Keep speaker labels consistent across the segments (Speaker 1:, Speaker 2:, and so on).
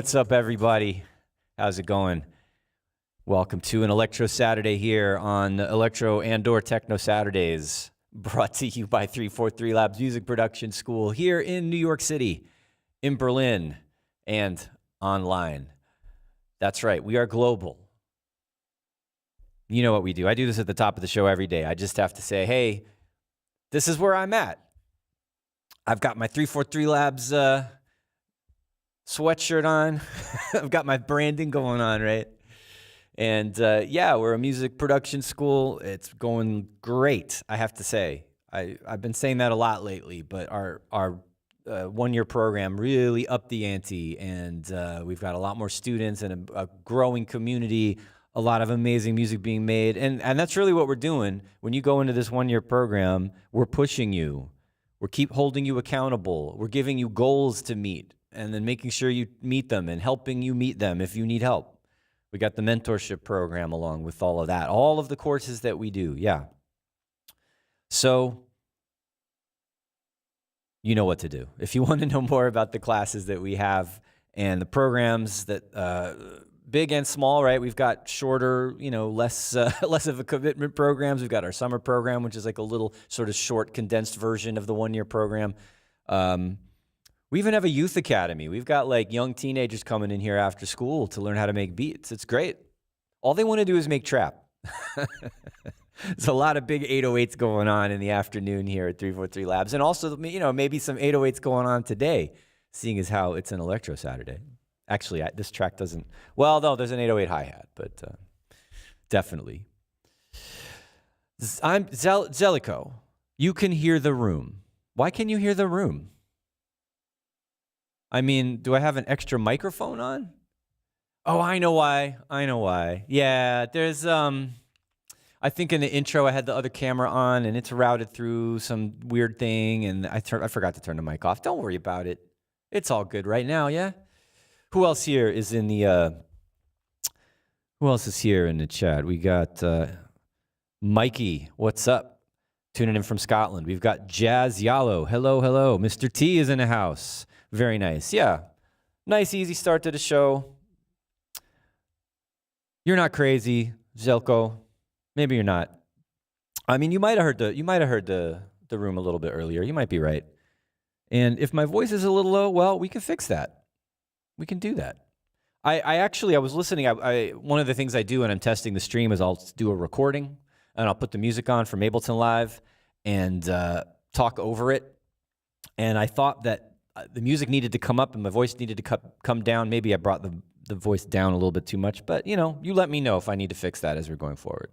Speaker 1: What's up, everybody? How's it going? Welcome to an Electro Saturday here on Electro and/or Techno Saturdays, brought to you by 343 Labs Music Production School here in New York City, in Berlin, and online. That's right, we are global. You know what we do. I do this at the top of the show every day. I just have to say, hey, this is where I'm at. I've got my 343 Labs sweatshirt on. I've got my branding going on, right? And yeah, we're a music production school. It's going great, I have to say. I've been saying that a lot lately, but our one-year program really upped the ante, and we've got a lot more students and a growing community, a lot of amazing music being made. And that's really what we're doing. When you go into this one-year program, we're pushing you. We're keep holding you accountable. We're giving you goals to meet, and then making sure you meet them and helping you meet them if you need help. We got the mentorship program along with all of that. All of the courses that we do, yeah. So you know what to do. If you want to know more about the classes that we have and the programs that big and small, right? We've got shorter, less less of a commitment programs. We've got our summer program, which is like a little sort of short, condensed version of the one-year program. We even have a youth academy. We've got like young teenagers coming in here after school to learn how to make beats. It's great. All they want to do is make trap. There's a lot of big 808s going on in the afternoon here at 343 Labs. And also, maybe some 808s going on today, seeing as how it's an Electro Saturday. Actually, this track doesn't... Well, no, there's an 808 hi-hat, but definitely. I'm Zellico. You can hear the room. Why can you hear the room? I mean, do I have an extra microphone on? Oh, I know why. Yeah, there's... I think in the intro I had the other camera on, and it's routed through some weird thing, and I forgot to turn the mic off. Don't worry about it. It's all good right now, yeah? Who else here is in the... who else is here in the chat? We got Mikey, what's up? Tuning in from Scotland. We've got Jazz Yallo. Hello, hello. Mr. T is in the house. Very nice. Yeah. Nice, easy start to the show. You're not crazy, Zelko. Maybe you're not. I mean, you might have heard the room a little bit earlier. You might be right. And if my voice is a little low, well, we can fix that. We can do that. I was listening. One of the things I do when I'm testing the stream is I'll do a recording and I'll put the music on from Ableton Live and talk over it. And I thought that the music needed to come up and my voice needed to come down. Maybe I brought the voice down a little bit too much, but you let me know if I need to fix that as we're going forward.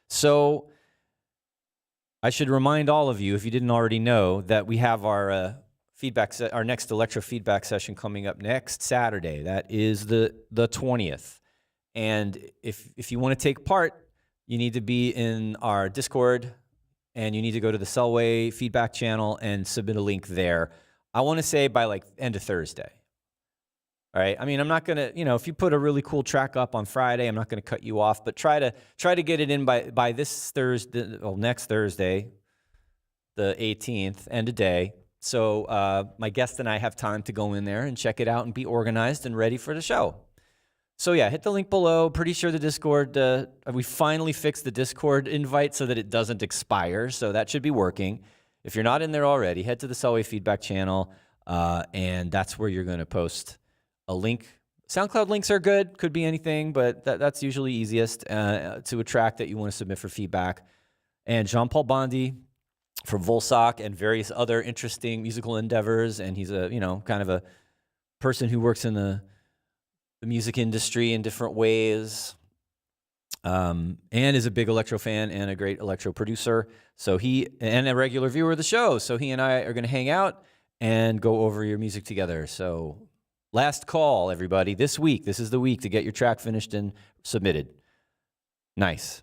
Speaker 1: So I should remind all of you, if you didn't already know, that we have our our next Electro feedback session coming up next Saturday. That is the 20th. And if you want to take part, you need to be in our Discord and you need to go to the Selway feedback channel and submit a link there. I want to say by like end of Thursday. All right. I mean, I'm not going to, if you put a really cool track up on Friday, I'm not going to cut you off, but try to get it in by this Thursday, next Thursday, the 18th, end of day. So my guest and I have time to go in there and check it out and be organized and ready for the show. So yeah, hit the link below. Pretty sure the Discord, we finally fixed the Discord invite so that it doesn't expire. So that should be working. If you're not in there already, head to the Selway feedback channel, and that's where you're going to post a link. SoundCloud links are good, could be anything, but that's usually easiest to a track that you want to submit for feedback. And Jean-Paul Bondy from Volsoc and various other interesting musical endeavors, and he's a kind of a person who works in the music industry in different ways, and is a big Electro fan and a great Electro producer. So and a regular viewer of the show. So he and I are going to hang out and go over your music together. So last call, everybody. This week, this is the week to get your track finished and submitted. Nice.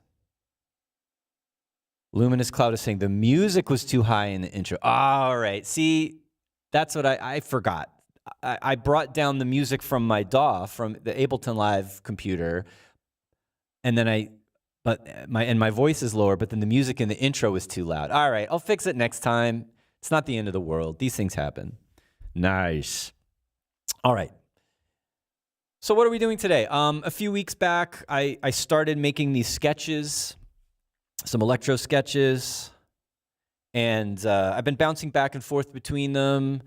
Speaker 1: Luminous Cloud is saying the music was too high in the intro. All right. See, that's what I forgot. I brought down the music from my DAW, from the Ableton Live computer, and then my voice is lower, but then the music in the intro was too loud. All right. I'll fix it next time. It's not the end of the world. These things happen. Nice. All right. So what are we doing today? A few weeks back, I started making these sketches, some Electro sketches, and I've been bouncing back and forth between them.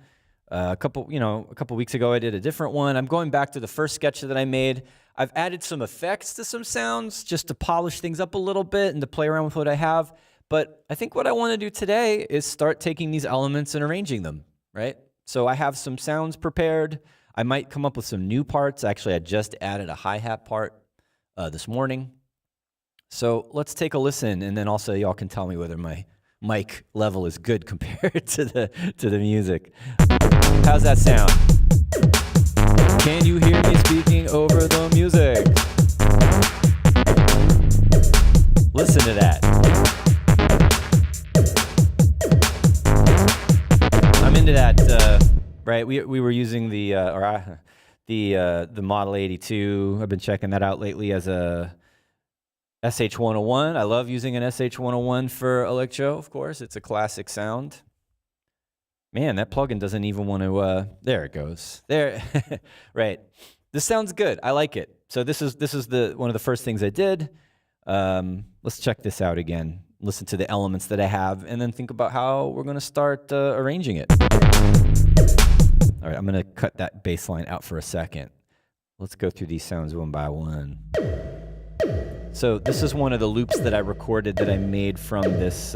Speaker 1: A couple weeks ago, I did a different one. I'm going back to the first sketch that I made. I've added some effects to some sounds just to polish things up a little bit and to play around with what I have. But I think what I want to do today is start taking these elements and arranging them, right? So I have some sounds prepared. I might come up with some new parts. Actually, I just added a hi-hat part this morning. So let's take a listen, and then also y'all can tell me whether my mic level is good compared to the music. How's that sound? Can you hear me speaking over the music? Listen to that. I'm into that. Right, we were using the Model 82. I've been checking that out lately as a SH-101. I love using an SH-101 for Electro, of course. It's a classic sound. Man, that plugin doesn't even want to, there it goes. There, right. This sounds good. I like it. So this is one of the first things I did. Let's check this out again. Listen to the elements that I have, and then think about how we're going to start arranging it. All right, I'm going to cut that bass line out for a second. Let's go through these sounds one by one. So this is one of the loops that I recorded that I made from this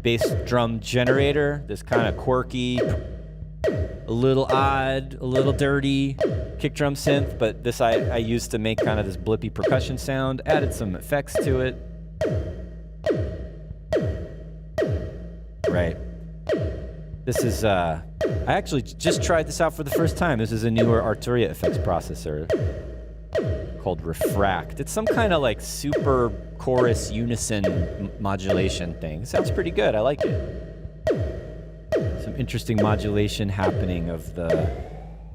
Speaker 1: bass drum generator, this kind of quirky, a little odd, a little dirty kick drum synth, but this I used to make kind of this blippy percussion sound, added some effects to it. Right. This is, I actually just tried this out for the first time. This is a newer Arturia effects processor called Refract. It's some kind of like super chorus unison modulation thing. It sounds pretty good. I like it. Some interesting modulation happening of the,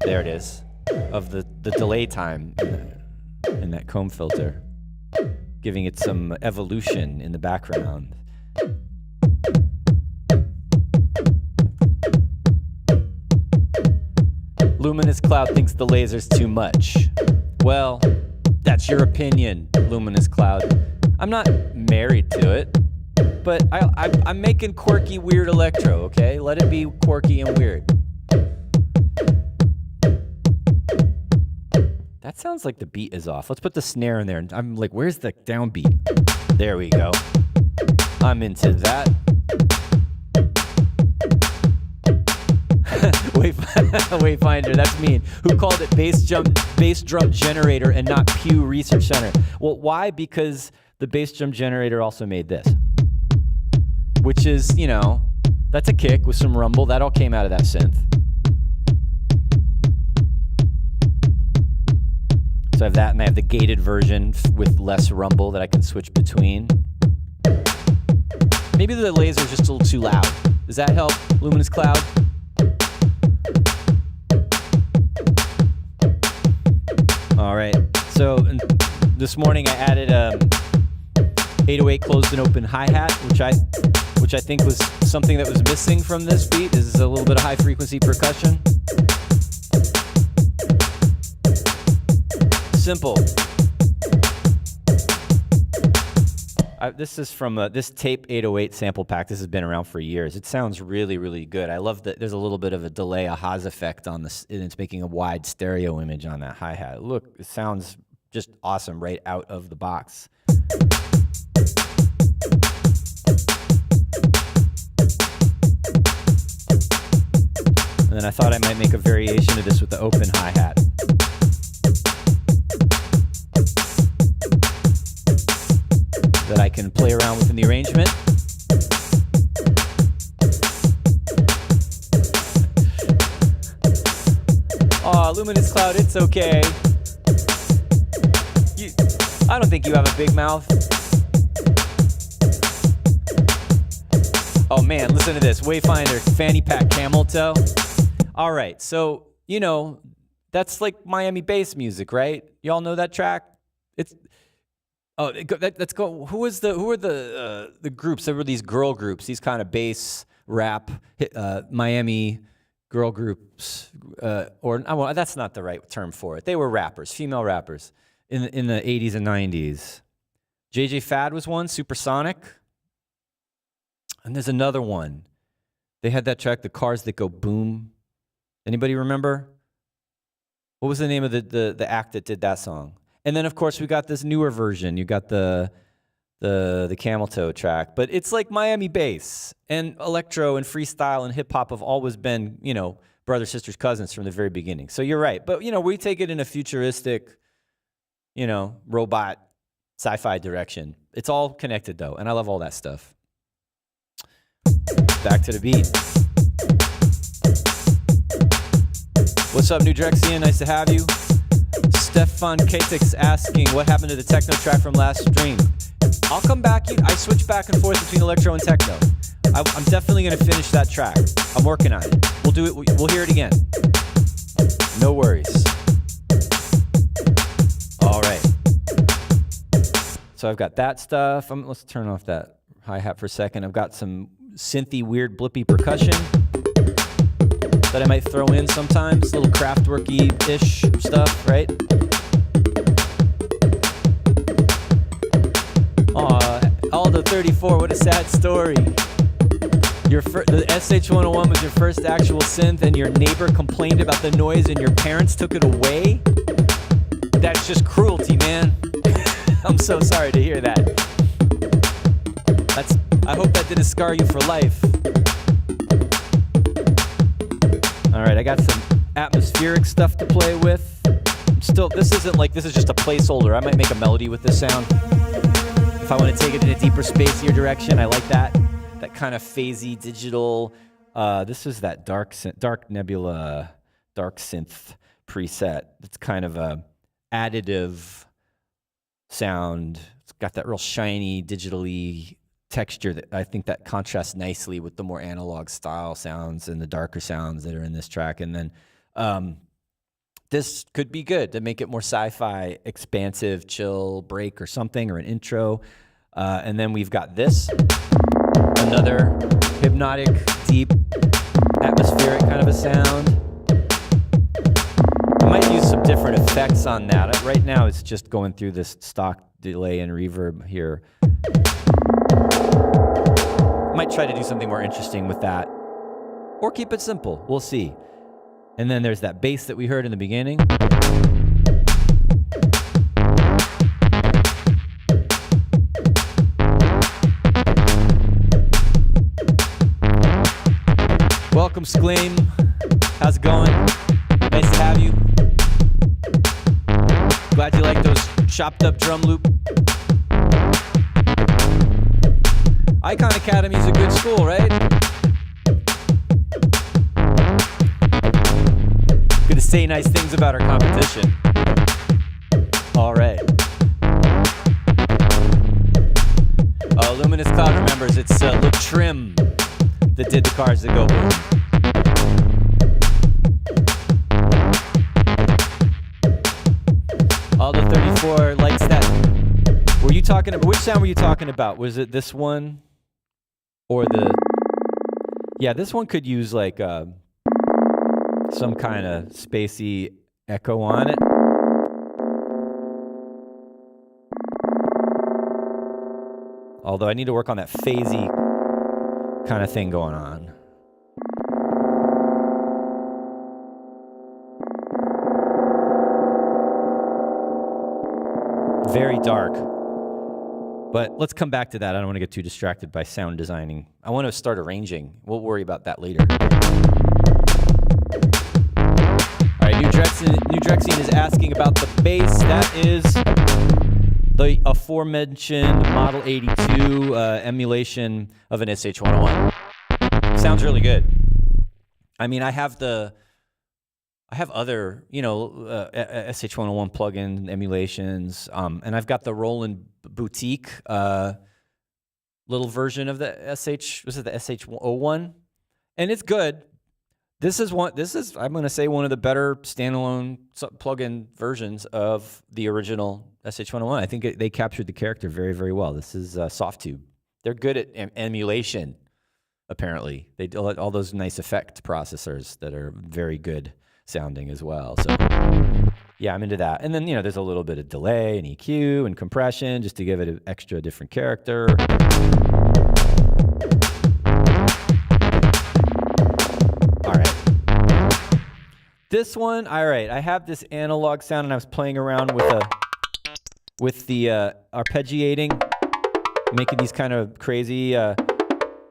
Speaker 1: there it is, of the delay time in that comb filter, giving it some evolution in the background. Luminous Cloud thinks the laser's too much. Well, that's your opinion, Luminous Cloud. I'm not married to it, but I'm making quirky, weird electro, okay? Let it be quirky and weird. That sounds like the beat is off. Let's put the snare in there. I'm like, where's the downbeat? There we go. I'm into that. Wayfinder, that's mean. Who called it bass drum generator and not Pew Research Center? Well, why? Because the bass drum generator also made this, which is, you know, that's a kick with some rumble. That all came out of that synth. So I have that, and I have the gated version with less rumble that I can switch between. Maybe the laser is just a little too loud. Does that help, Luminous Cloud? All right, so this morning I added 808 closed and open hi-hat, which I think was something that was missing from this beat, is a little bit of high frequency percussion. Simple. This is from this tape 808 sample pack. This has been around for years. It sounds really, really good. I love that there's a little bit of a delay, a Haas effect on this, and it's making a wide stereo image on that hi-hat. Look, it sounds just awesome right out of the box. And then I thought I might make a variation of this with the open hi-hat. That I can play around with in the arrangement. Aw, Luminous Cloud, it's okay. I don't think you have a big mouth. Oh man, listen to this. Wayfinder, fanny pack, camel toe. All right, so, you know, that's like Miami bass music, right? Y'all know that track? It's... Oh, let's go. Who are the groups? There were these girl groups, these kind of bass rap Miami girl groups, or that's not the right term for it. They were rappers, female rappers in the 80s and 90s. JJ Fad was one, Supersonic, and there's another one. They had that track, The Cars That Go Boom. Anybody remember? What was the name of the act that did that song? And then, of course, we got this newer version. You got the camel toe track. But it's like Miami bass. And electro and freestyle and hip-hop have always been, you know, brothers, sisters, cousins from the very beginning. So you're right. But, you know, we take it in a futuristic, you know, robot sci-fi direction. It's all connected, though. And I love all that stuff. Back to the beat. What's up, New Drexian? Nice to have you. Stefan Katik's asking what happened to the techno track from last stream. I'll come back. I switch back and forth between electro and techno. I'm definitely going to finish that track. I'm working on it. We'll do it. We'll hear it again. No worries. All right. So I've got that stuff. Let's turn off that hi-hat for a second. I've got some synthy, weird, blippy percussion that I might throw in sometimes, little Kraftwerky-ish stuff, right? Aw, Aldo 34, what a sad story. The SH-101 was your first actual synth and your neighbor complained about the noise and your parents took it away? That's just cruelty, man. I'm so sorry to hear that. I hope that didn't scar you for life. All right, I got some atmospheric stuff to play with. This is just a placeholder. I might make a melody with this sound. If I want to take it in a deeper, spacier direction, I like that. That kind of phasey digital. This is that dark nebula, dark synth preset. It's kind of a additive sound. It's got that real shiny, digitally texture that I think that contrasts nicely with the more analog style sounds and the darker sounds that are in this track. And then this could be good to make it more sci-fi, expansive, chill break or something, or an intro. And then we've got this, another hypnotic, deep, atmospheric kind of a sound. I might use some different effects on that. Right now it's just going through this stock delay and reverb here. Might try to do something more interesting with that, or keep it simple. We'll see. And then there's that bass that we heard in the beginning. Welcome, Sclaim. How's it going? Nice to have you. Glad you like those chopped up drum loop. Icon Academy's a good school, right? Gonna say nice things about our competition. All right. Luminous Cloud remembers it's Look Trim that did the Cars That Go Boom. Aldo 34 likes that. Were you talking about, which sound were you talking about? Was it this one? Or yeah, this one could use like some kind of spacey echo on it. Although I need to work on that phasey kind of thing going on. Very dark. But let's come back to that. I don't want to get too distracted by sound designing. I want to start arranging. We'll worry about that later. All right, New Drexian is asking about the bass. That is the aforementioned Model 82 emulation of an SH-101. Sounds really good. I mean, I have other, SH-101 plugin emulations, and I've got the Roland Boutique little version of the the SH-01, and it's good. This is I'm going to say one of the better standalone plugin versions of the original SH-101. I think they captured the character very, very well. This is Softtube. They're good at emulation, apparently. They do all those nice effect processors that are very good sounding as well. So yeah, I'm into that. And then, there's a little bit of delay and EQ and compression just to give it an extra different character. All right. This one, all right, I have this analog sound and I was playing around with the arpeggiating, making these kind of crazy, I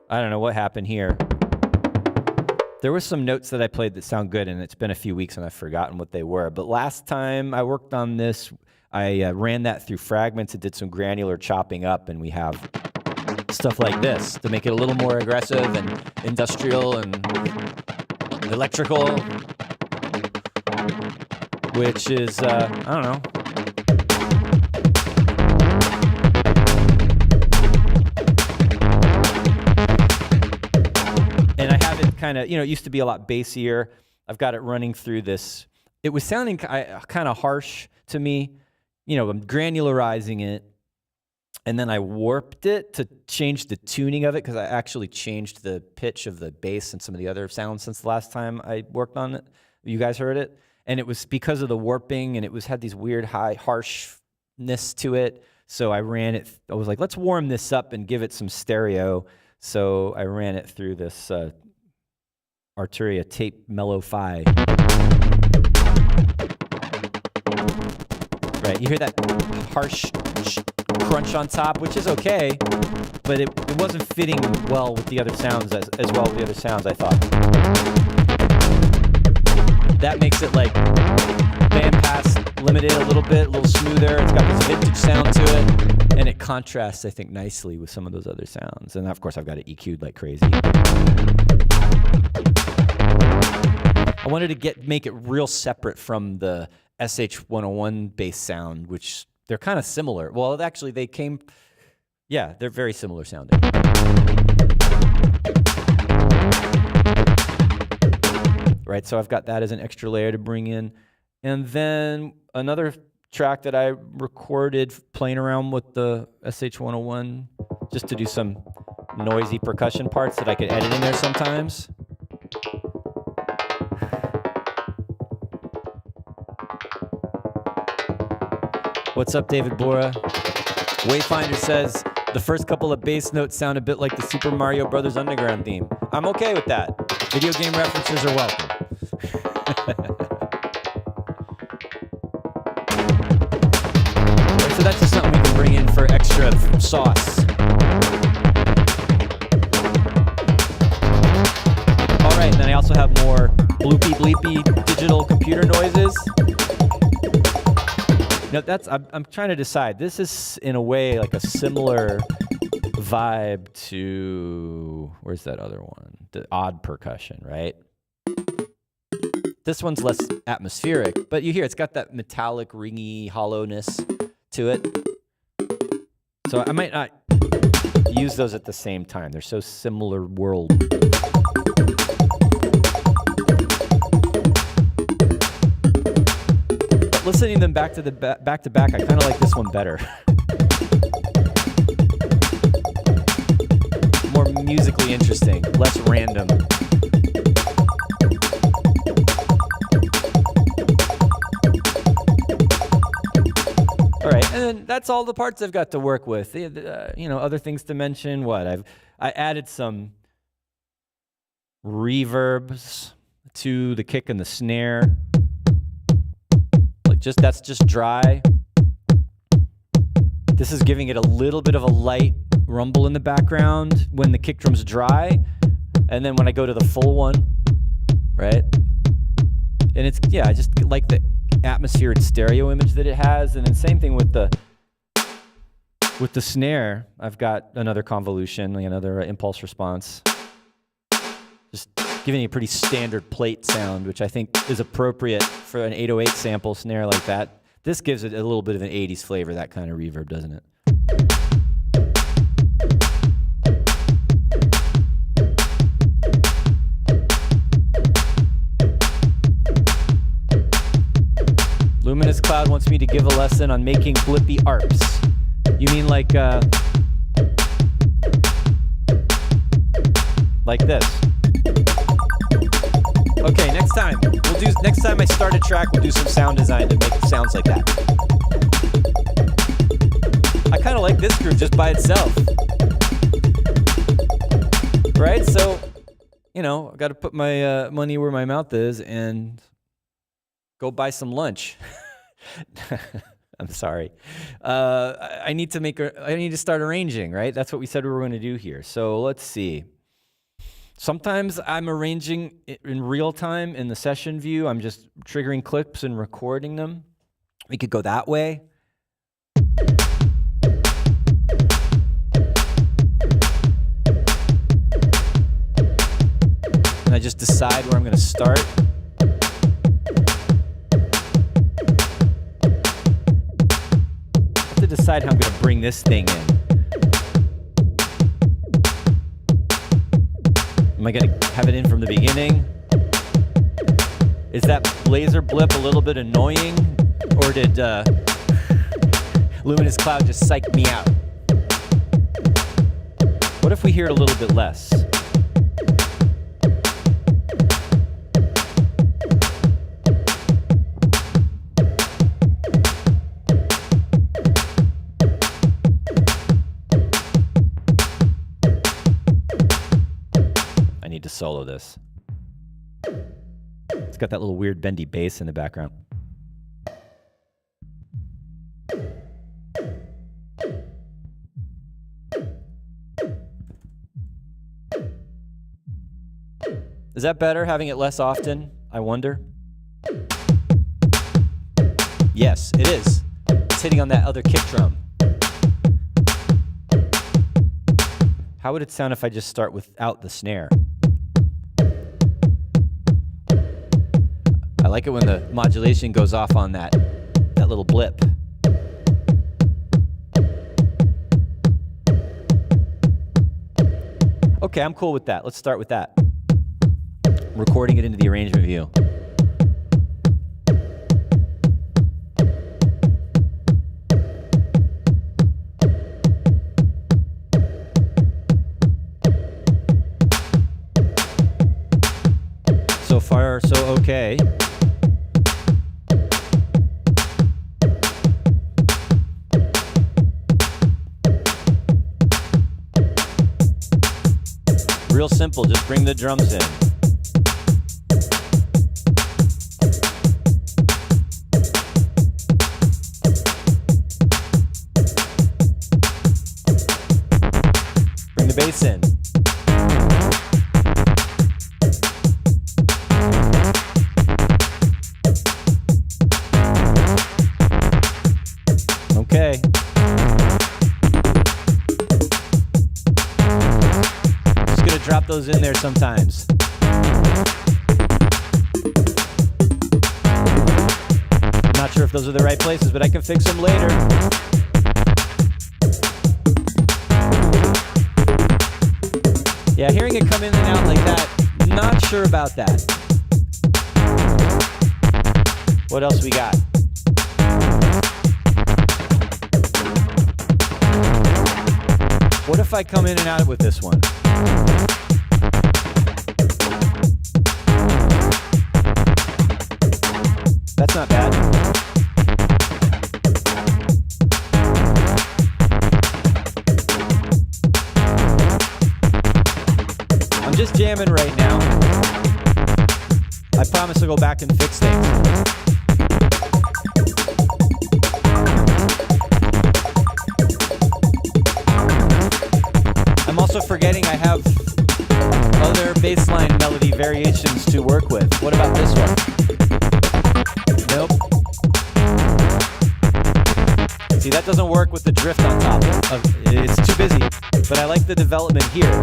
Speaker 1: don't know what happened here. There were some notes that I played that sound good, and it's been a few weeks and I've forgotten what they were. But last time I worked on this, I ran that through fragments and did some granular chopping up, and we have stuff like this to make it a little more aggressive and industrial and electrical, which is, I don't know. And I have it kind of, it used to be a lot bassier. I've got it running through this. It was sounding kind of harsh to me. I'm granularizing it And then I warped it to change the tuning of it because I actually changed the pitch of the bass and some of the other sounds since the last time I worked on it. You guys heard it? And it was because of the warping, and it had these weird high harshness to it. So I ran it. I was like, let's warm this up and give it some stereo. So I ran it through this Arturia Tape Mellow Fi. Right, you hear that harsh crunch on top, which is okay, but it wasn't fitting well with the other sounds as well with the other sounds, I thought. That makes it like bandpass limited a little bit, a little smoother. It's got this vintage sound to it, and it contrasts, I think, nicely with some of those other sounds. And of course, I've got it EQ'd like crazy. I wanted to make it real separate from the SH-101 bass sound, which they're kind of similar. Well, actually, they're very similar sounding. Right, so I've got that as an extra layer to bring in. And then another track that I recorded playing around with the SH-101, just to do some noisy percussion parts that I could edit in there sometimes. What's up, David Bora? Wayfinder says, the first couple of bass notes sound a bit like the Super Mario Brothers Underground theme. I'm okay with that. Video game references are welcome. So that's just something we can bring in for extra sauce. All right, and then I also have more bloopy bleepy digital computer noises. No, I'm trying to decide. This is in a way like a similar vibe to, where's that other one? The odd percussion, right? This one's less atmospheric, but you hear it's got that metallic, ringy hollowness to it. So I might not use those at the same time. They're so similar world. But listening to them back to back, I kind of like this one better. More musically interesting, less random. All right, and then that's all the parts I've got to work with. Other things to mention. I added some reverbs to the kick and the snare. That's just dry. This is giving it a little bit of a light rumble in the background when the kick drum's dry, and then when I go to the full one, right? And I just like the atmosphere and stereo image that it has. And then same thing with the snare. I've got another convolution, another impulse response, just giving a pretty standard plate sound, which I think is appropriate for an 808 sample snare like that. This gives it a little bit of an 80s flavor, that kind of reverb, doesn't it? Luminous Cloud wants me to give a lesson on making blippy arps. You mean like this? Okay, next time I start a track, we'll do some sound design to make sounds like that. I kind of like this groove just by itself. Right? So, I've got to put my money where my mouth is and go buy some lunch. I'm sorry. I need to start arranging, right? That's what we said we were going to do here. So let's see. Sometimes I'm arranging in real time in the session view. I'm just triggering clips and recording them. We could go that way. And I just decide where I'm going to start. I have to decide how I'm going to bring this thing in. Am I going to have it in from the beginning? Is that laser blip a little bit annoying? Or did Luminous Cloud just psych me out? What if we hear it a little bit less? I need to solo this. It's got that little weird bendy bass in the background. Is that better, having it less often? I wonder. Yes, it is. It's hitting on that other kick drum. How would it sound if I just start without the snare? I like it when the modulation goes off on that little blip. Okay, I'm cool with that. Let's start with that. Recording it into the arrangement view. So far, so okay. Real simple, just bring the drums in. Bring the bass in. Okay. Just gonna drop those in there sometimes. Not sure if those are the right places, but I can fix them later. Yeah, hearing it come in and out like that, not sure about that. What else we got? What if I come in and out with this one? That's not bad. I'm just jamming right now. I promise to go back and fix things. I'm also forgetting I have other bassline melody variations to work with. What about this one? Nope. See, that doesn't work with the drift on top. It's too busy, but I like the development here.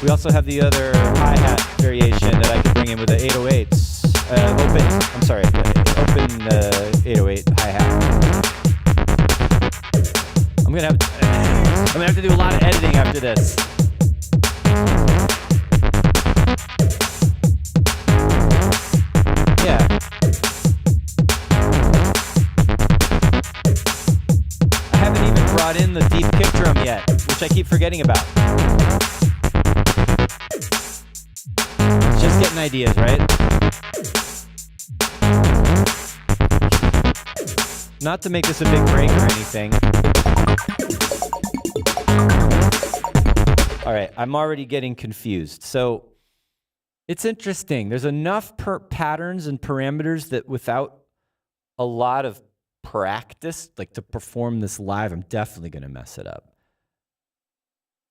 Speaker 1: We also have the other hi-hat variation that I could bring in with the 808s. Open 808 hi-hat. I'm gonna have to do a lot of editing after this. Yeah. I haven't even brought in the deep kick drum yet, which I keep forgetting about. Just getting ideas, right? Not to make this a big break or anything. All right, I'm already getting confused. So it's interesting. There's enough patterns and parameters that without a lot of practice, like to perform this live, I'm definitely going to mess it up.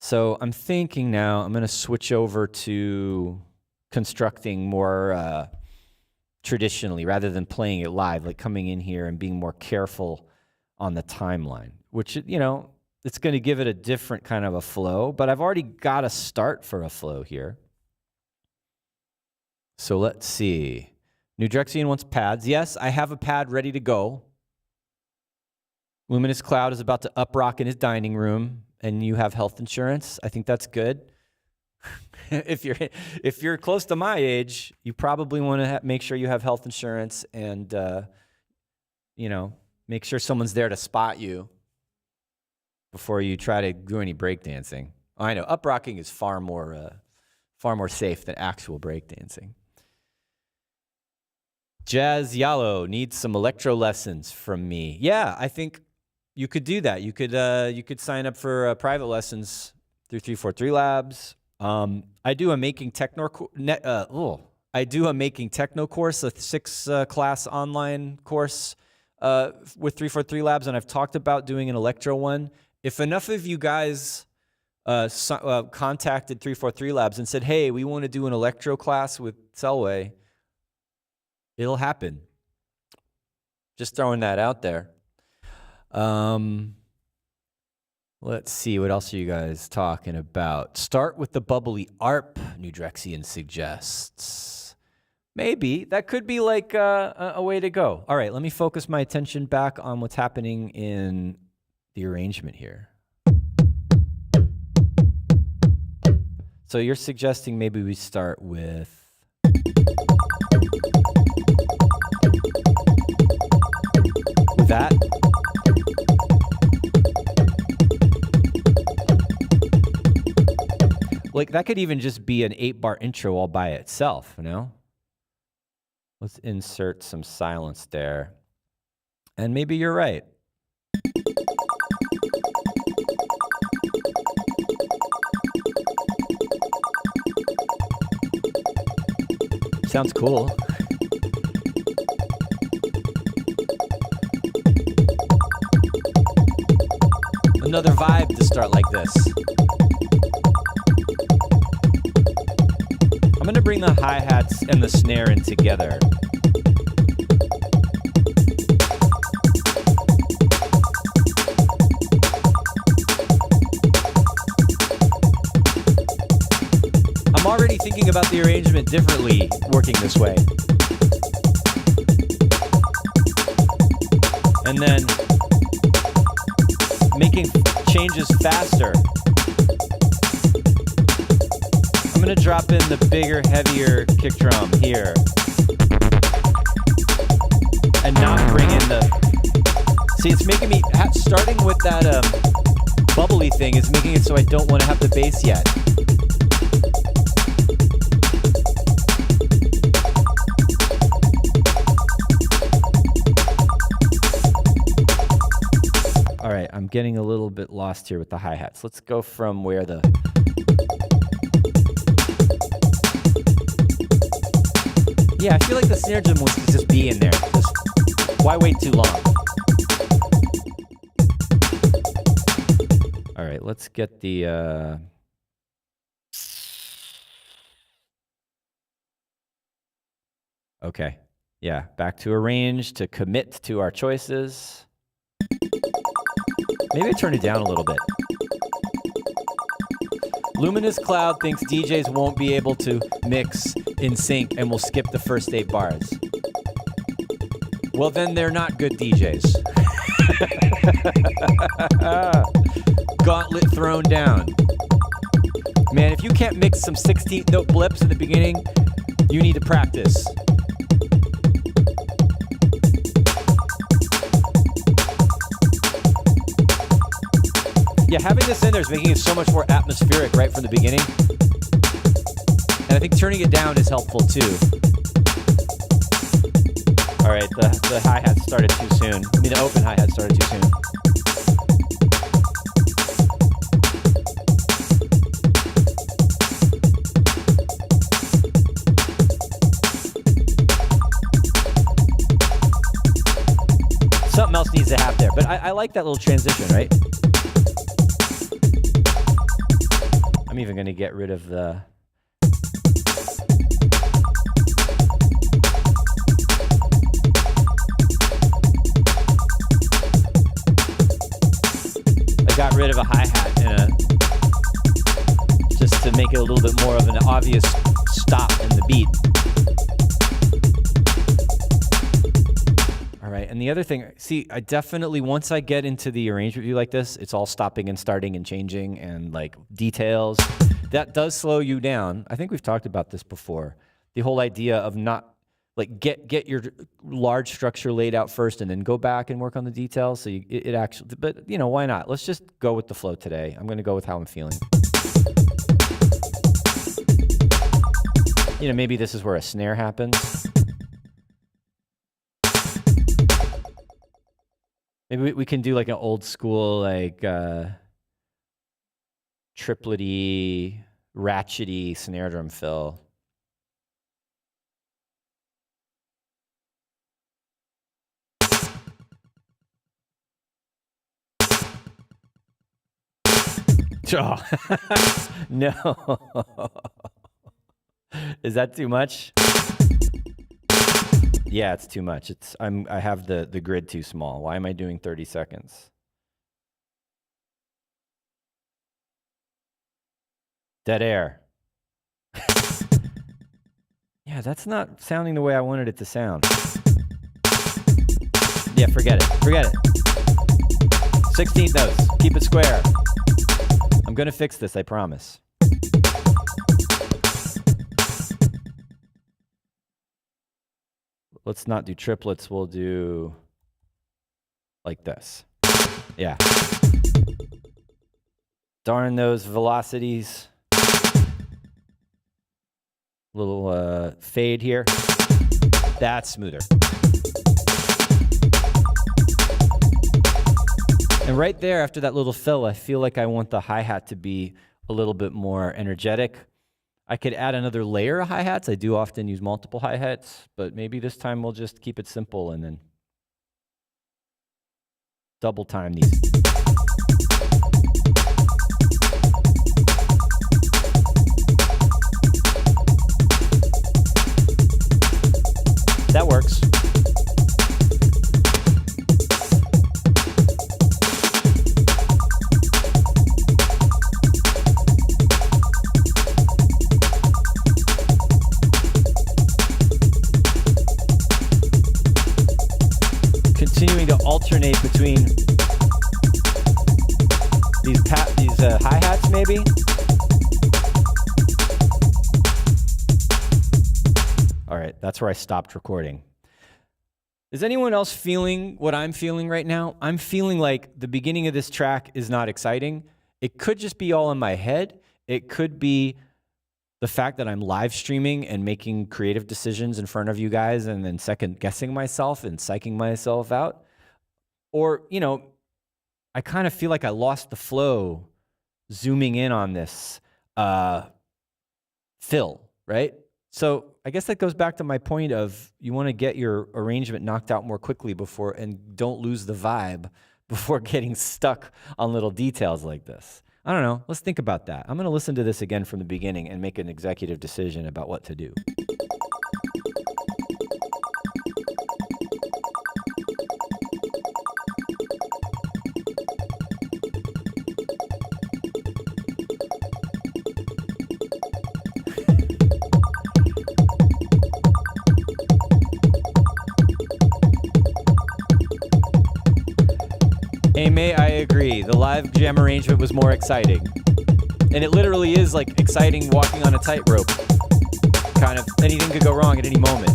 Speaker 1: So I'm thinking now I'm going to switch over to constructing more traditionally rather than playing it live, like coming in here and being more careful on the timeline, which, you know, it's going to give it a different kind of a flow, but I've already got a start for a flow here. So let's see. New Drexian wants pads. Yes, I have a pad ready to go. Luminous Cloud is about to up-rock in his dining room, and you have health insurance. I think that's good. If you're close to my age, you probably want to make sure you have health insurance and, you know, make sure someone's there to spot you. before you try to do any breakdancing. Oh, I know, up rocking is far more safe than actual breakdancing. Jazz Yallo needs some electro lessons from me. Yeah, I think you could do that. You could sign up for private lessons through 343 Labs. I do a making techno course, a 6-class online course with 343 Labs, and I've talked about doing an electro one. If enough of you guys contacted 343 Labs and said, hey, we want to do an electro class with Selway, it'll happen. Just throwing that out there. Let's see, what else are you guys talking about? Start with the bubbly ARP, Nudrexian suggests. Maybe. That could be like a way to go. All right, let me focus my attention back on what's happening in the arrangement here. So you're suggesting maybe we start with... that. Like, that could even just be an 8-bar intro all by itself, you know? Let's insert some silence there. And maybe you're right. Sounds cool. Another vibe to start like this. I'm going to bring the hi-hats and the snare in together. I'm already thinking about the arrangement differently working this way. And then making changes faster. I'm going to drop in the bigger, heavier kick drum here. And not bring in the... See, it's making me... Starting with that bubbly thing is making it so I don't want to have the bass yet. All right, I'm getting a little bit lost here with the hi-hats. Let's go from where the... Yeah, I feel like the snare drum wants to just be in there. Just, why wait too long? All right, let's get the... Okay, yeah, back to arrange, to commit to our choices. Maybe I turn it down a little bit. Luminous Cloud thinks DJs won't be able to mix in sync and will skip the first 8 bars. Well, then they're not good DJs. Gauntlet thrown down. Man, if you can't mix some 16th note blips in the beginning, you need to practice. Yeah, having this in there is making it so much more atmospheric right from the beginning. And I think turning it down is helpful too. All right, the hi-hat started too soon. I mean, the open hi-hat started too soon. Something else needs to happen there, but I like that little transition, right? I'm even going to get rid of the... I got rid of a hi-hat and just to make it a little bit more of an obvious stop in the beat. All right, and the other thing, see, I definitely, once I get into the arrangement view like this, it's all stopping and starting and changing and like details. That does slow you down. I think we've talked about this before. The whole idea of not like get your large structure laid out first and then go back and work on the details. So it actually, but you know, why not? Let's just go with the flow today. I'm going to go with how I'm feeling. You know, maybe this is where a snare happens. Maybe we can do like an old school, like triplety, ratchety snare drum fill. Oh. No. Is that too much? Yeah, it's too much. I have the grid too small. Why am I doing 30 seconds? Dead air. Yeah, that's not sounding the way I wanted it to sound. Yeah, forget it. Forget it. 16th notes. Keep it square. I'm going to fix this, I promise. Let's not do triplets. We'll do like this. Yeah. Darn those velocities. Little fade here. That's smoother. And right there, after that little fill, I feel like I want the hi-hat to be a little bit more energetic. I could add another layer of hi-hats. I do often use multiple hi-hats, but maybe this time we'll just keep it simple and then double time these. That works. Continuing to alternate between these hi-hats, maybe. All right, that's where I stopped recording. Is anyone else feeling what I'm feeling right now? I'm feeling like the beginning of this track is not exciting. It could just be all in my head. It could be the fact that I'm live streaming and making creative decisions in front of you guys and then second guessing myself and psyching myself out. Or, you know, I kind of feel like I lost the flow zooming in on this fill, right? So I guess that goes back to my point of you want to get your arrangement knocked out more quickly before, and don't lose the vibe before getting stuck on little details like this. I don't know. Let's think about that. I'm going to listen to this again from the beginning and make an executive decision about what to do. May I agree. The live jam arrangement was more exciting. And it literally is like exciting walking on a tightrope. Kind of anything could go wrong at any moment.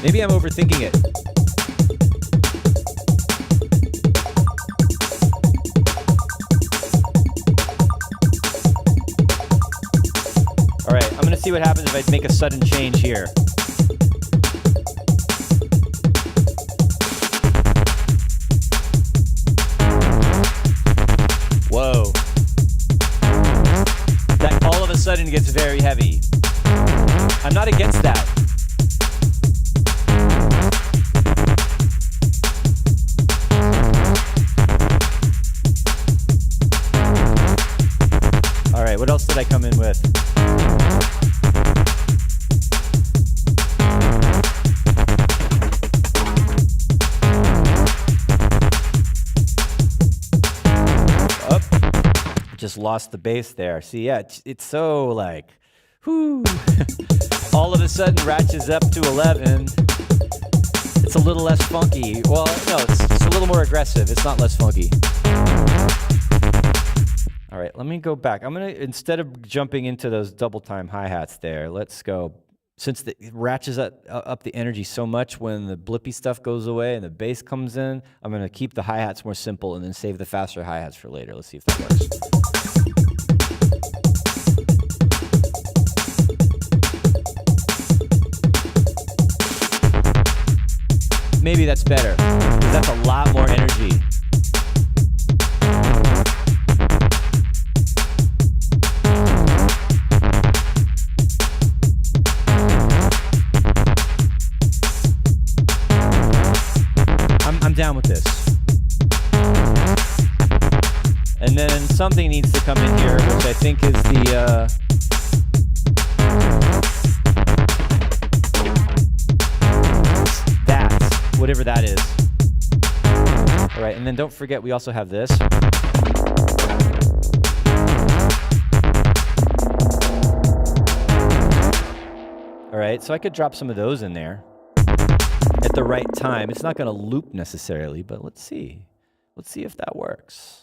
Speaker 1: Maybe I'm overthinking it. All right, I'm going to see what happens if I make a sudden change here. Whoa. That all of a sudden gets very heavy. I'm not against that. All right, what else did I come in with? Just lost the bass there. See, yeah, it's so like, whoo. All of a sudden ratchets up to 11. It's a little less funky. Well, no, it's a little more aggressive. It's not less funky. All right, let me go back. I'm going to, instead of jumping into those double time hi-hats there, let's go, since it ratchets up the energy so much when the blippy stuff goes away and the bass comes in, I'm going to keep the hi-hats more simple and then save the faster hi-hats for later. Let's see if that works. Maybe that's better, because that's a lot more energy. I'm down with this. And then something needs to come in here, which I think is the whatever that is. All right, and then don't forget we also have this. All right, so I could drop some of those in there at the right time. It's not going to loop necessarily, but let's see. Let's see if that works.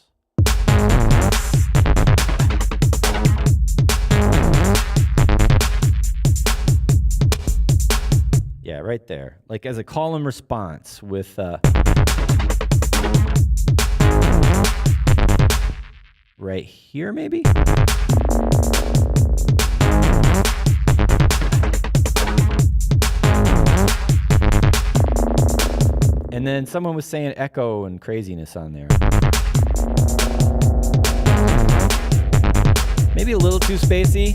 Speaker 1: Yeah, right there. Like as a call and response with right here maybe? And then someone was saying echo and craziness on there. Maybe a little too spacey.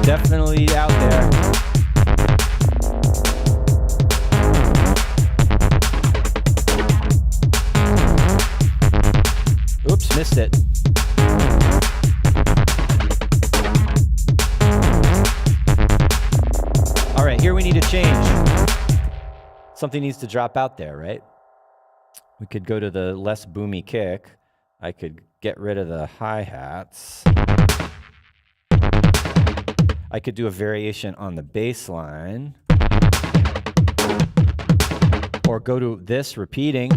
Speaker 1: Definitely out there. Oops, missed it. All right, here we need a change. Something needs to drop out there, right? We could go to the less boomy kick. I could get rid of the hi-hats. I could do a variation on the bass line. Or go to this repeating.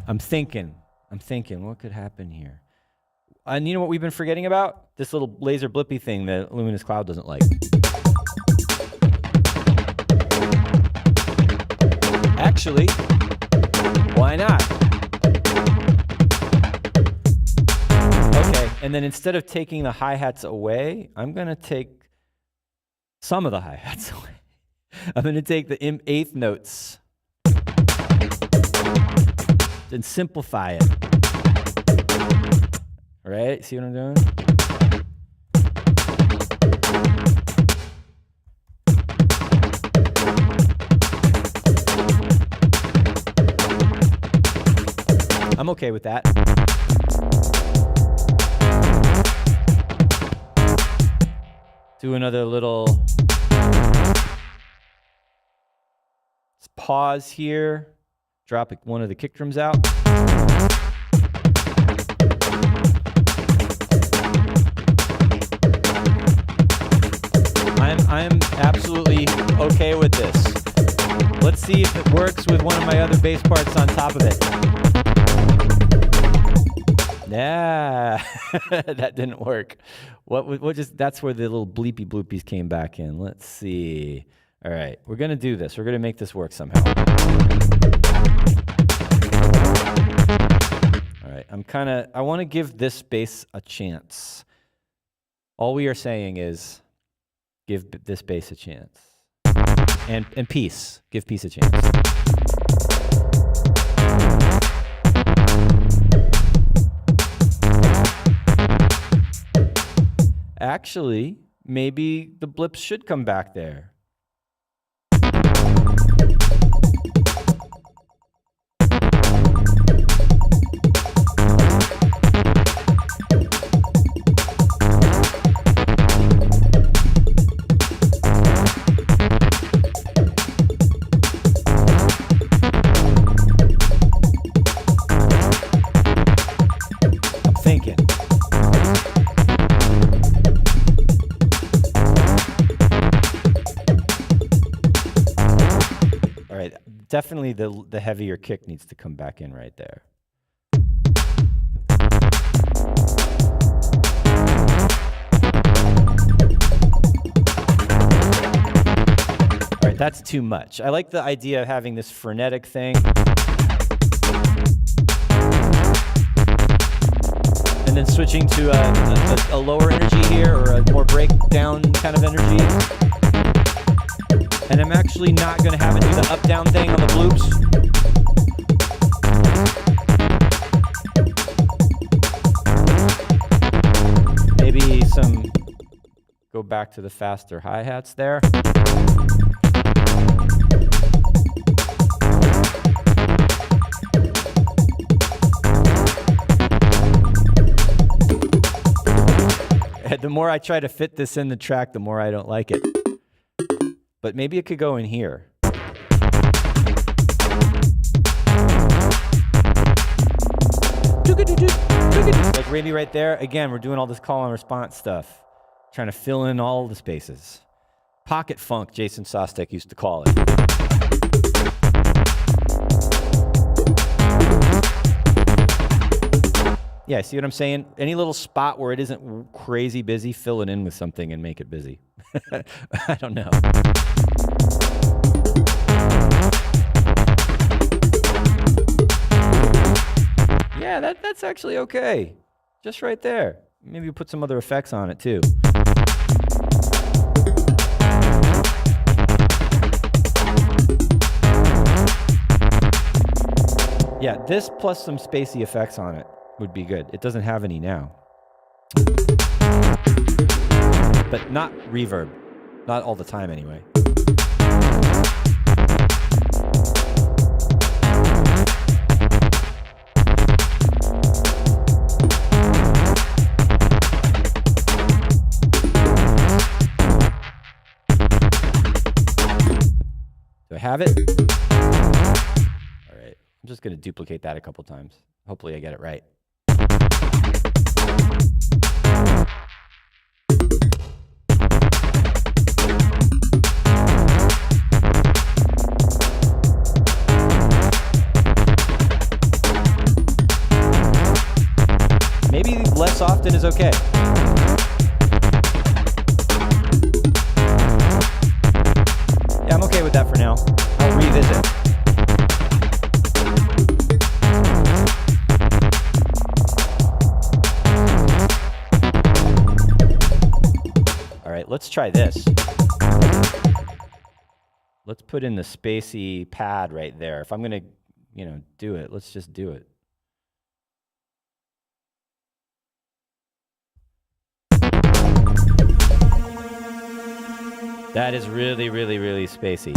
Speaker 1: I'm thinking, what could happen here? And you know what we've been forgetting about? This little laser blippy thing that Luminous Cloud doesn't like. Actually, why not? Okay, and then instead of taking the hi-hats away, I'm going to take some of the hi-hats away. I'm going to take the eighth notes and simplify it. All right, see what I'm doing? I'm okay with that. Do another little pause here. Drop one of the kick drums out. I'm absolutely okay with this. Let's see if it works with one of my other bass parts on top of it. Yeah, that didn't work. That's where the little bleepy bloopies came back in. Let's see. All right, we're gonna do this. We're gonna make this work somehow. All right, I want to give this bass a chance. All we are saying is give this bass a chance. And peace. Give peace a chance. Actually, maybe the blips should come back there. definitely the heavier kick needs to come back in right there. All right, that's too much. I like the idea of having this frenetic thing. And then switching to a lower energy here, or a more breakdown kind of energy. And I'm actually not going to have it do the up-down thing on the bloops. Maybe go back to the faster hi-hats there. The more I try to fit this in the track, the more I don't like it. But maybe it could go in here. Like maybe right there. Again, we're doing all this call and response stuff. Trying to fill in all the spaces. Pocket funk, Jason Sostek used to call it. Yeah, see what I'm saying? Any little spot where it isn't crazy busy, fill it in with something and make it busy. I don't know. Yeah, that's actually okay. Just right there. Maybe put some other effects on it too. Yeah, this plus some spacey effects on it would be good. It doesn't have any now. But not reverb. Not all the time anyway. Do I have it? All right. I'm just going to duplicate that a couple times. Hopefully I get it right. Maybe less often is okay. Yeah, I'm okay with that for now. I'll revisit. All right, let's try this. Let's put in the spacey pad right there. If I'm gonna, do it, let's just do it. That is really, really, really spacey.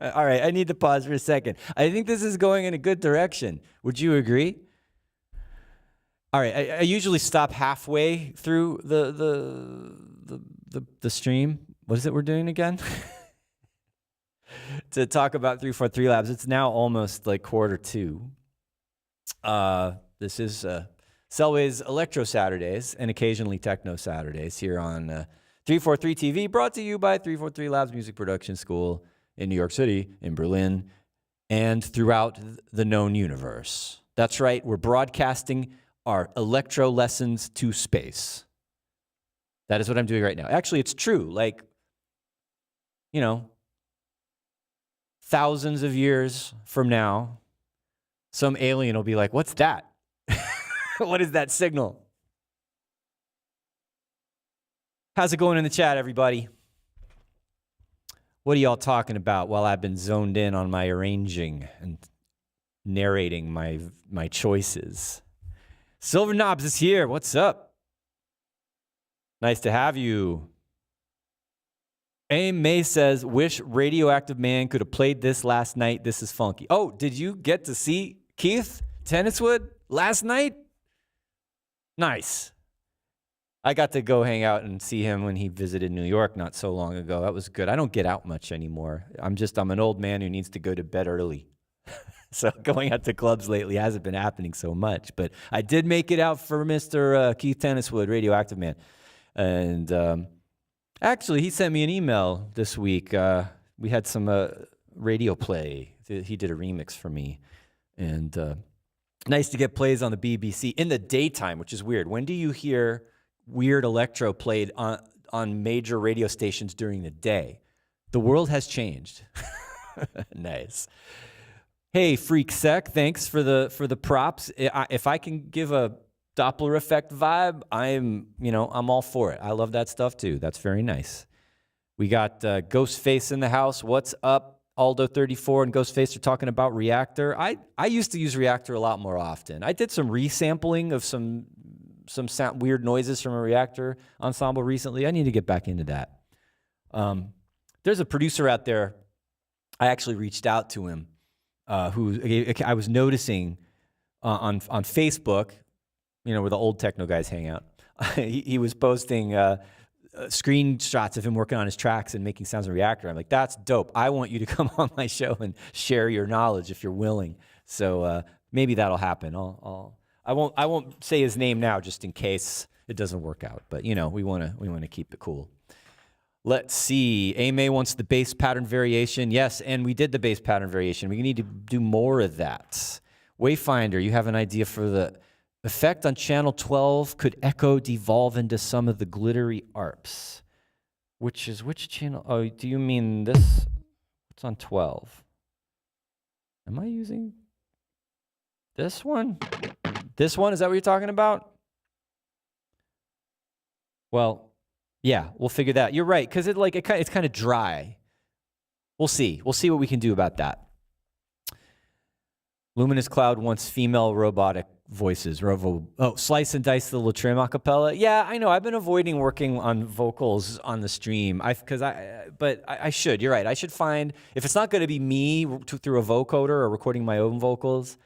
Speaker 1: All right, I need to pause for a second. I think this is going in a good direction. Would you agree? All right, I usually stop halfway through the stream. What is it we're doing again? To talk about 343 Labs. It's now almost like 1:45. This is Selway's Electro Saturdays and occasionally Techno Saturdays here on 343 TV, brought to you by 343 Labs Music Production School in New York City, in Berlin, and throughout the known universe. That's right, we're broadcasting our electro lessons to space. That is what I'm doing right now. Actually, it's true. Like, thousands of years from now, some alien will be like, what's that? What is that signal? How's it going in the chat, everybody? What are y'all talking about while I've been zoned in on my arranging and narrating my choices? Silver Knobs is here. What's up? Nice to have you. Aim May says, wish Radioactive Man could have played this last night. This is funky. Oh, did you get to see Keith Tenniswood last night? Nice. I got to go hang out and see him when he visited New York not so long ago. That was good. I don't get out much anymore. I'm an old man who needs to go to bed early. So going out to clubs lately hasn't been happening so much. But I did make it out for Mr. Keith Tenniswood, Radioactive Man. And actually, he sent me an email this week. We had some radio play. He did a remix for me. And nice to get plays on the BBC in the daytime, which is weird. When do you hear weird electro played on major radio stations during the day? The world has changed. Nice. Hey, Freak Sec, thanks for the props. If I can give a Doppler effect vibe, I'm all for it. I love that stuff too. That's very nice. We got Ghostface in the house. What's up? Aldo34 and Ghostface are talking about Reactor. I used to use Reactor a lot more often. I did some resampling of some sound, weird noises from a Reactor ensemble recently. I need to get back into that. There's a producer out there. I actually reached out to him. Who I was noticing on Facebook, where the old techno guys hang out. He was posting screenshots of him working on his tracks and making sounds in Reactor. I'm like, that's dope. I want you to come on my show and share your knowledge if you're willing. So maybe that'll happen. I won't say his name now just in case it doesn't work out. But we want to keep it cool. Let's see. AMA wants the bass pattern variation. Yes, and we did the bass pattern variation. We need to do more of that. Wayfinder, you have an idea for the effect on channel 12 could echo devolve into some of the glittery ARPs. Which channel? Oh, do you mean this? What's on 12? Am I using this one? This one? Is that what you're talking about? Well, yeah, we'll figure that out. You're right, because it's kind of dry. We'll see. We'll see what we can do about that. Luminous Cloud wants female robotic voices. Slice and Dice the Latrim acapella. Yeah, I know. I've been avoiding working on vocals on the stream. But I should. You're right. I should find, if it's not going to be me through a vocoder or recording my own vocals,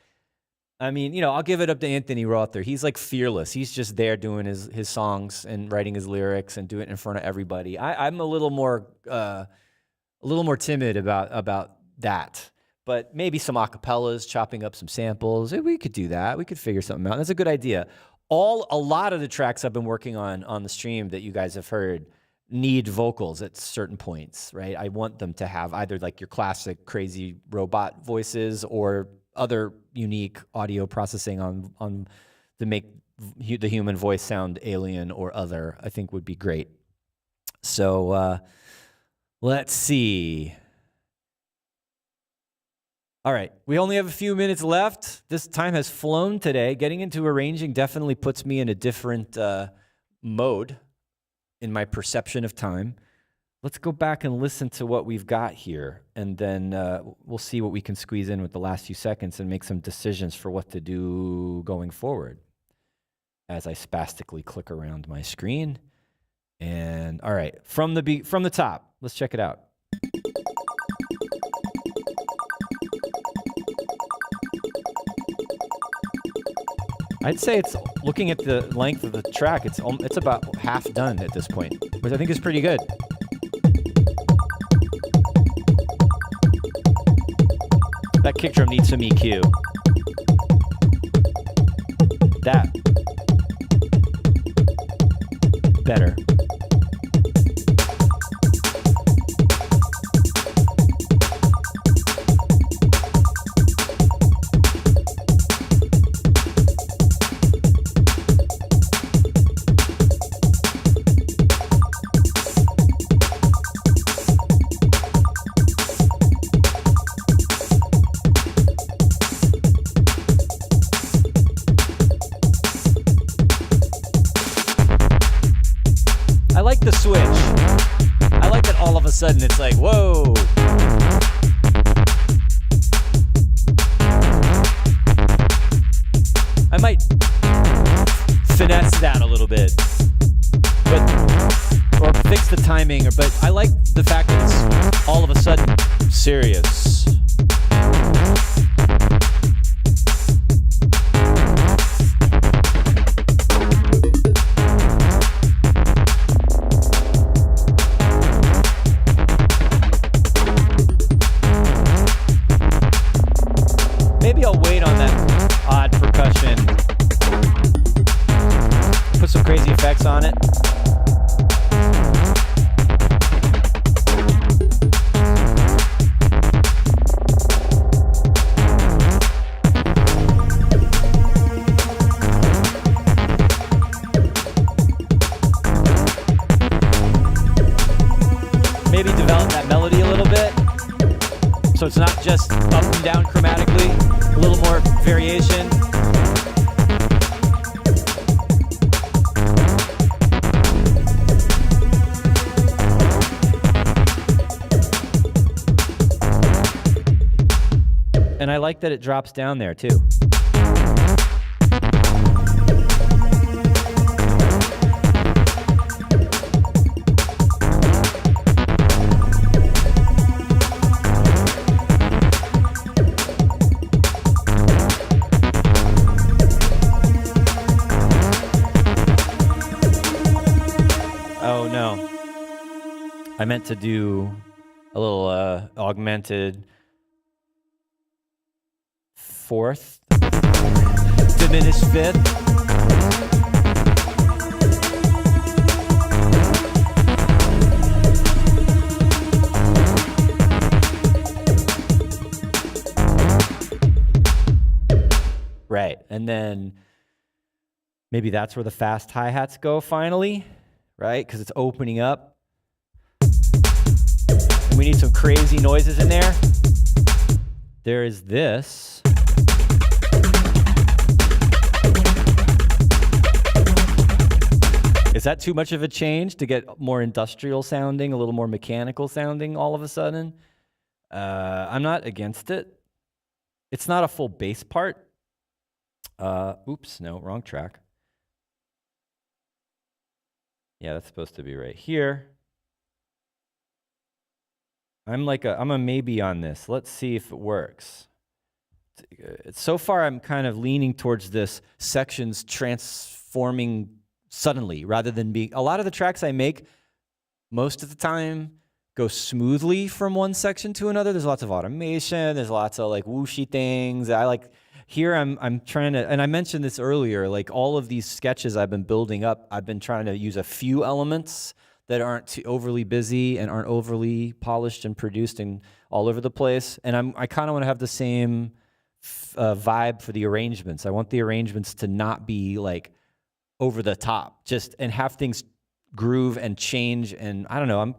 Speaker 1: I'll give it up to Anthony Rother. He's like fearless. He's just there doing his songs and writing his lyrics and doing it in front of everybody. I'm a little more timid about that. But maybe some acapellas, chopping up some samples. We could do that. We could figure something out. That's a good idea. A lot of the tracks I've been working on the stream that you guys have heard need vocals at certain points, right? I want them to have either like your classic crazy robot voices or other unique audio processing on to make the human voice sound alien or other, I think would be great. So let's see. All right, we only have a few minutes left. This time has flown today. Getting into arranging definitely puts me in a different mode in my perception of time. Let's go back and listen to what we've got here, and then we'll see what we can squeeze in with the last few seconds and make some decisions for what to do going forward. As I spastically click around my screen. And all right, from the top, let's check it out. I'd say it's, looking at the length of the track, it's about half done at this point, which I think is pretty good. That kick drum needs some EQ. That. Better. Sudden it's like, whoa. I might finesse that a little bit, but timing, but I like the fact that it's all of a sudden serious. Maybe I'll wait on that odd percussion. Put some crazy effects on it. Maybe develop that melody a little bit, so it's not just up and down chromatically, a little more variation. And I like that it drops down there too. Oh no. I meant to do a little augmented fourth, diminished fifth. Right, and then maybe that's where the fast hi-hats go finally, right? Because it's opening up. And we need some crazy noises in there. There is this. Is that too much of a change to get more industrial sounding, a little more mechanical sounding all of a sudden? I'm not against it. It's not a full bass part. Oops, no, wrong track. Yeah, that's supposed to be right here. I'm a maybe on this. Let's see if it works. So far, I'm kind of leaning towards this sections transforming suddenly rather than being. A lot of the tracks I make, most of the time, go smoothly from one section to another. There's lots of automation. There's lots of like whooshy things. I like. Here I'm trying to, and I mentioned this earlier, like all of these sketches I've been building up, I've been trying to use a few elements that aren't too overly busy and aren't overly polished and produced and all over the place. And I kind of want to have the same vibe for the arrangements. I want the arrangements to not be like over the top, just and have things groove and change. And I don't know,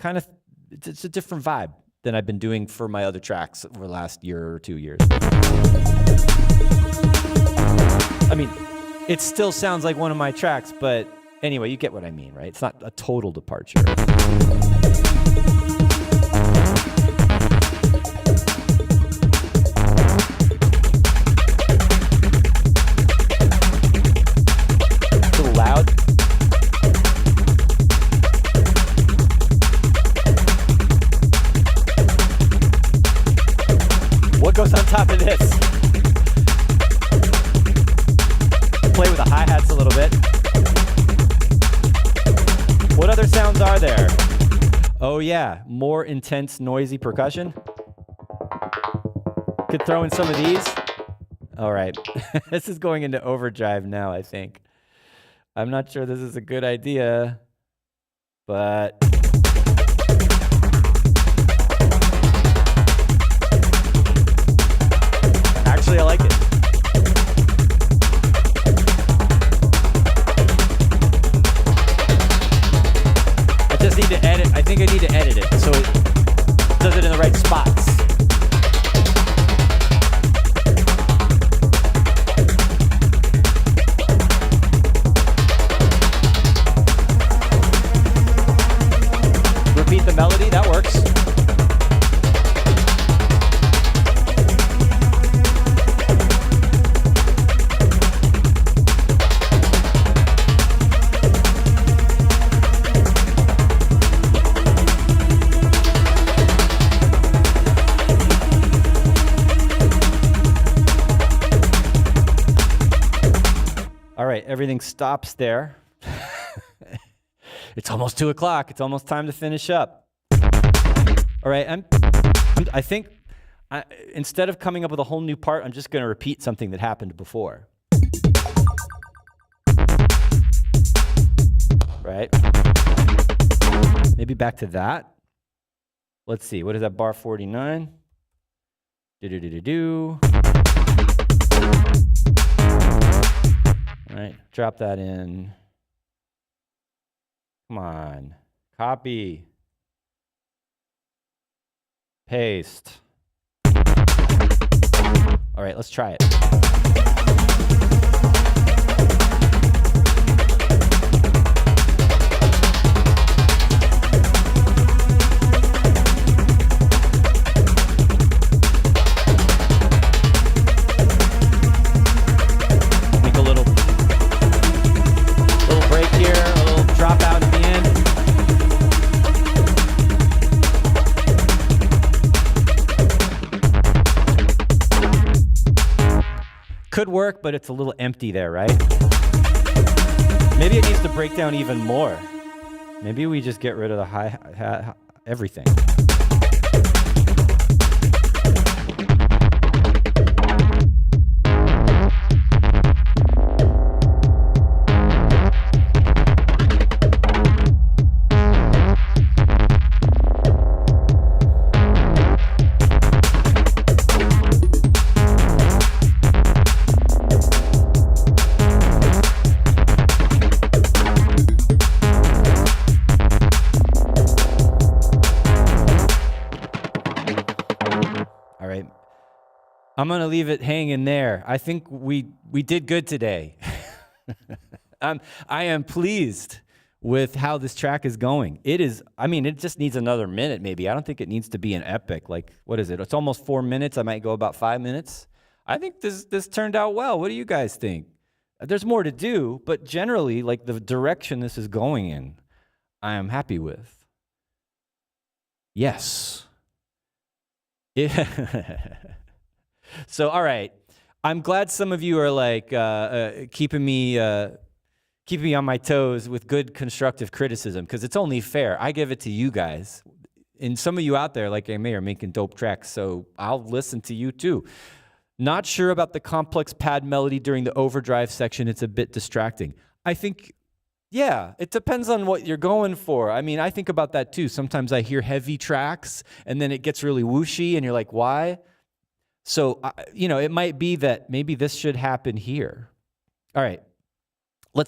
Speaker 1: it's a different vibe than I've been doing for my other tracks over the last year or 2 years. I mean, it still sounds like one of my tracks, but anyway, you get what I mean, right? It's not a total departure. A little loud. What goes on top of this? Play with the hi-hats a little bit. What other sounds are there? Oh yeah, more intense, noisy percussion. Could throw in some of these. All right, this is going into overdrive now, I think. I'm not sure this is a good idea, but actually I like it. Just need to edit. I think I need to edit it so it does it in the right spots. right, everything stops there. It's almost 2 o'clock. It's almost time to finish up. All right, I think instead of coming up with a whole new part, I'm just going to repeat something that happened before. Right? Maybe back to that. Let's see. What is that? Bar 49. Do-do-do-do-do. All right. Drop that in. Come on. Copy. Paste. All right. Let's try it. Could work, but it's a little empty there, right? Maybe it needs to break down even more. Maybe we just get rid of the everything. I'm going to leave it hanging there. I think we did good today. I am pleased with how this track is going. It just needs another minute maybe. I don't think it needs to be an epic. Like, what is it? It's almost 4 minutes. I might go about 5 minutes. I think this turned out well. What do you guys think? There's more to do, but generally, like the direction this is going in, I am happy with. Yes. Yeah. So, all right. I'm glad some of you are like keeping me on my toes with good constructive criticism, because it's only fair. I give it to you guys. And some of you out there, like Amy, are making dope tracks, so I'll listen to you too. Not sure about the complex pad melody during the overdrive section. It's a bit distracting. I think, yeah, it depends on what you're going for. I mean, I think about that too. Sometimes I hear heavy tracks, and then it gets really whooshy, and you're like, why? So, it might be that maybe this should happen here. All right, I'm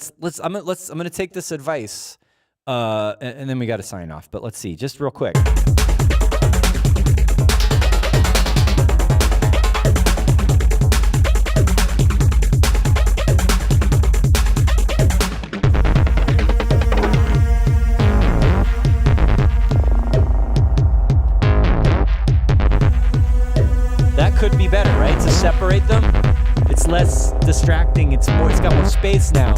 Speaker 1: gonna take this advice, and then we got to sign off. But let's see, just real quick. Could be better, right? To separate them, it's less distracting. It's got more space now.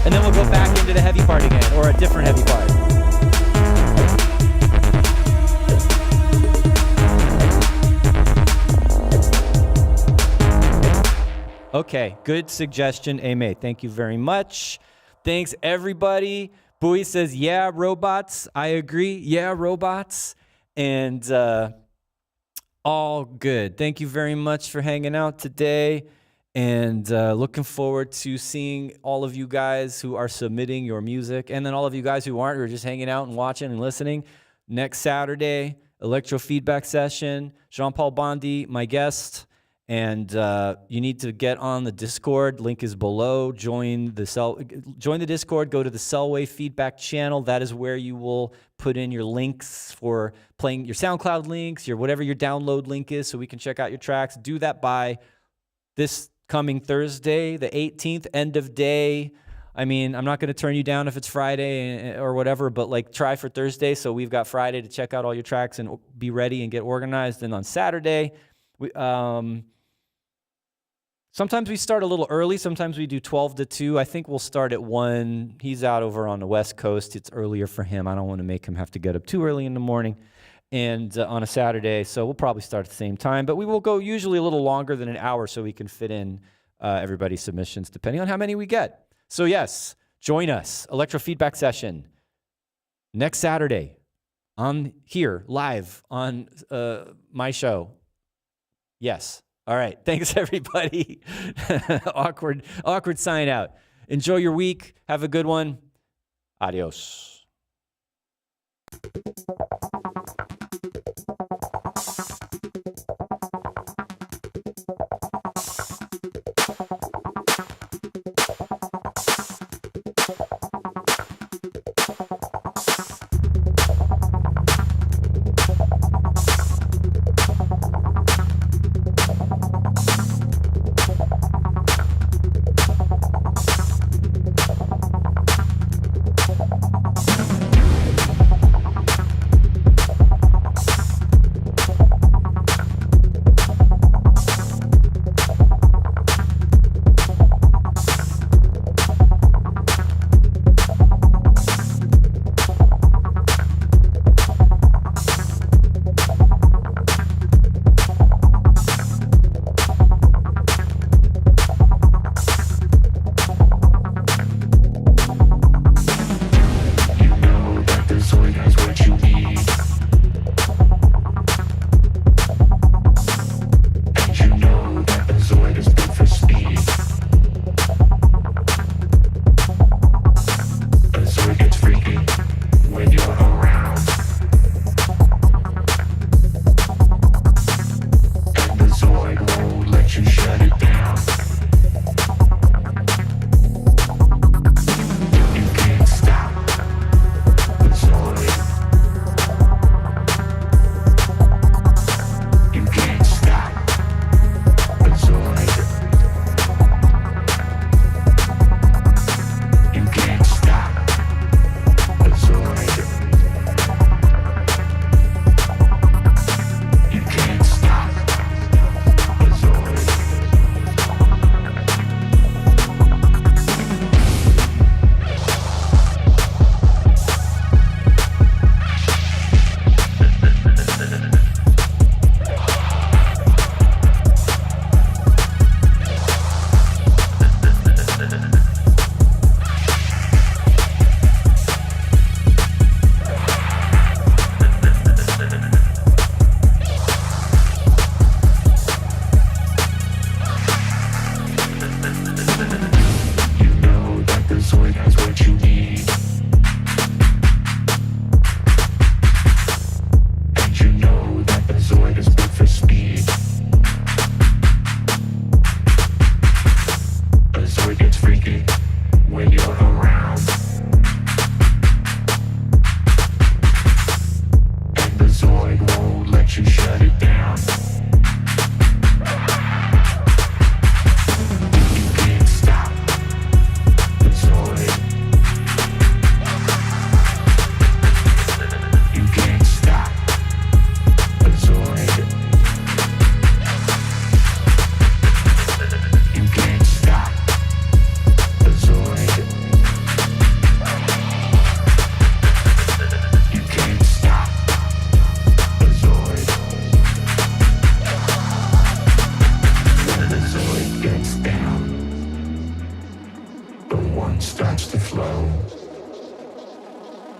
Speaker 1: And then we'll go back into the heavy part again, or a different heavy part. Okay, good suggestion, Amy. Thank you very much. Thanks, everybody. Bowie says, yeah, robots. I agree. Yeah, robots. And all good. Thank you very much for hanging out today, and looking forward to seeing all of you guys who are submitting your music, and then all of you guys who aren't, who are just hanging out and watching and listening. Next Saturday, Electro feedback session. Jean-Paul Bondi, my guest, and you need to get on the Discord. Link is below. Join the Discord. Go to the Selway feedback channel. That is where you will put in your links for playing your SoundCloud links, your whatever your download link is, so we can check out your tracks. Do that by this coming Thursday, the 18th, end of day. I mean, I'm not going to turn you down if it's Friday or whatever, but like try for Thursday. So we've got Friday to check out all your tracks and be ready and get organized. And on Saturday, sometimes we start a little early. Sometimes we do 12 to 2. I think we'll start at 1. He's out over on the West Coast. It's earlier for him. I don't want to make him have to get up too early in the morning and on a Saturday. So we'll probably start at the same time. But we will go usually a little longer than an hour so we can fit in everybody's submissions, depending on how many we get. So yes, join us. Electro feedback session next Saturday on here, live on my show. Yes. All right. Thanks, everybody. Awkward sign out. Enjoy your week. Have a good one. Adios.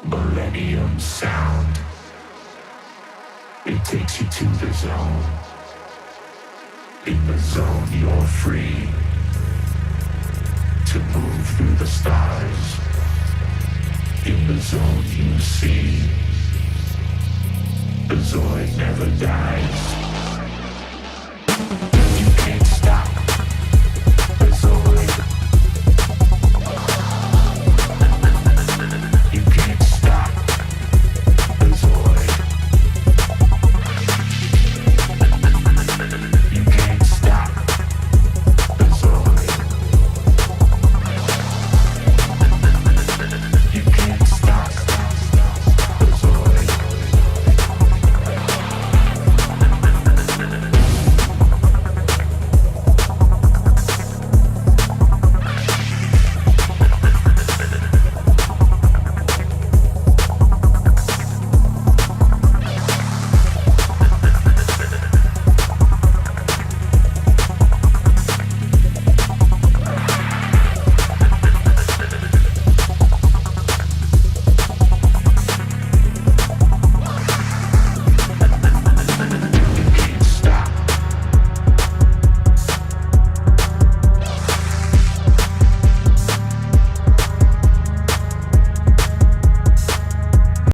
Speaker 2: Millennium sound. It takes you to the zone. In the zone you're free to move through the stars. In the zone you see the Zoid never dies.